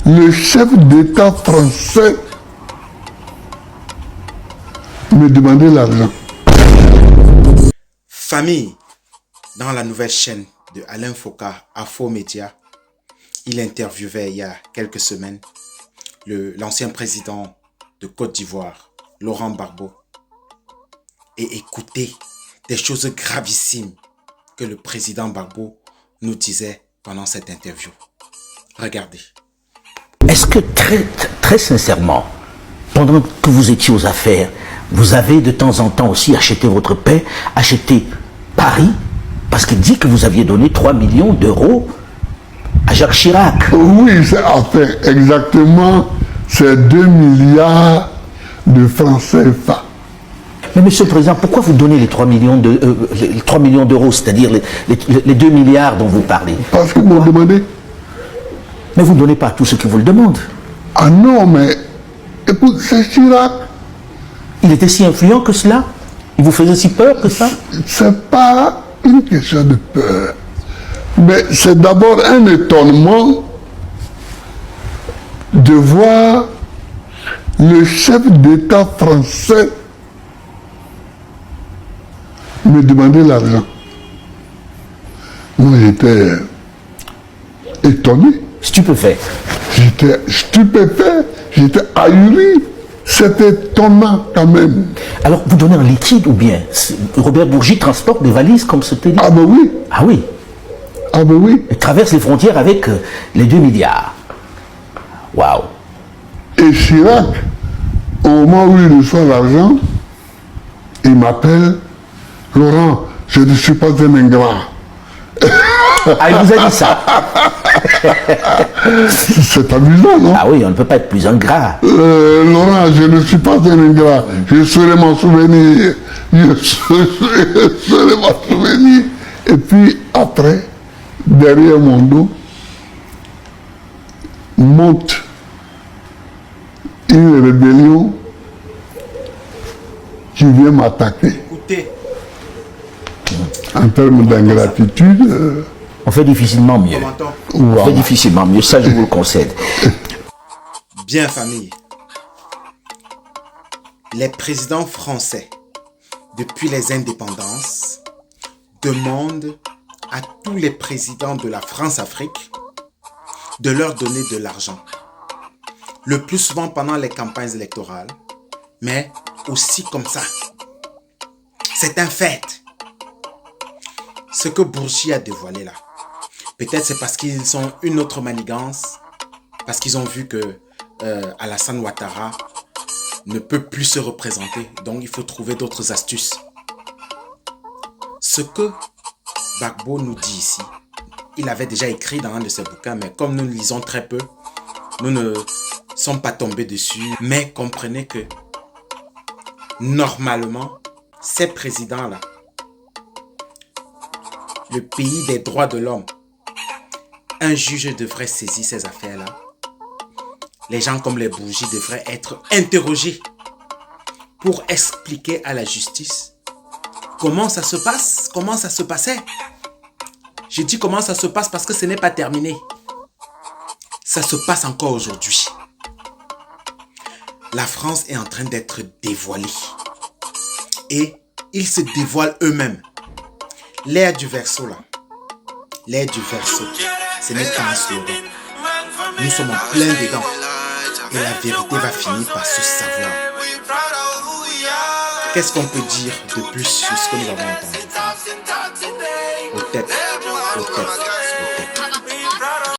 le chef d'État français me demandait l'argent. Famille, dans la nouvelle chaîne de Alain Foucault, Afro Média, il interviewait il y a quelques semaines l'ancien président de Côte d'Ivoire, Laurent Gbagbo, et écoutez des choses gravissimes que le président Gbagbo nous disait pendant cette interview. Regardez. Est-ce que très sincèrement, pendant que vous étiez aux affaires, vous avez de temps en temps aussi acheté votre paix, acheté Paris, parce qu'il dit que vous aviez donné 3 millions d'euros à Jacques Chirac? Oui, enfin, exactement, c'est 2 milliards de francs CFA. Mais monsieur le Président, pourquoi vous donnez les 3 millions d'euros, c'est-à-dire les 2 milliards dont vous parlez? Parce qu'ils m'ont demandé. Mais vous ne donnez pas à tous ceux qui vous le demandent. Ah non, mais écoute, c'est Chirac. Il était si influent que cela? Il vous faisait si peur que ça? C'est pas une question de peur. Mais c'est d'abord un étonnement de voir le chef d'État français me demander l'argent. Moi, j'étais étonné. Stupéfait. J'étais stupéfait, j'étais ahuri. C'était étonnant quand même. Alors, vous donnez en liquide ou bien Robert Bourgi transporte des valises comme c'était dit? Ah ben oui. Ah oui. Ah ben oui. Il traverse les frontières avec les 2 milliards. Waouh. Et Chirac, au moment où il reçoit l'argent, il m'appelle, Laurent, je ne suis pas un ingrat. Ah, il vous a dit ça? C'est amusant, non? Ah oui, on ne peut pas être plus ingrat. Laurent, je ne suis pas un ingrat. Je saurais m'en souvenir. Je saurais m'en souvenir. Et puis après, derrière mon dos, monte une rébellion qui vient m'attaquer. Écoutez. En termes d'ingratitude, on fait difficilement mieux. On fait difficilement mieux, ça je vous le concède. Bien, famille. Les présidents français, depuis les indépendances, demandent à tous les présidents de la France-Afrique de leur donner de l'argent. Le plus souvent pendant les campagnes électorales, mais aussi comme ça. C'est un fait. Ce que Bourgi a dévoilé là, peut-être c'est parce qu'ils ont une autre manigance, parce qu'ils ont vu que Alassane Ouattara ne peut plus se représenter, donc il faut trouver d'autres astuces. Ce que Gbagbo nous dit ici, il avait déjà écrit dans un de ses bouquins, mais comme nous lisons très peu, nous ne sommes pas tombés dessus, mais comprenez que normalement, ces présidents-là, le pays des droits de l'homme, un juge devrait saisir ces affaires-là. Les gens comme les Bourgi devraient être interrogés pour expliquer à la justice comment ça se passe, comment ça se passait. Je dis comment ça se passe parce que ce n'est pas terminé. Ça se passe encore aujourd'hui. La France est en train d'être dévoilée. Et ils se dévoilent eux-mêmes. L'ère du verseau là, l'ère du verseau, ce n'est pas un slogan. Nous sommes en plein dedans et la vérité va finir par se savoir. Qu'est-ce qu'on peut dire de plus sur ce que nous avons entendu? Au tête, au tête.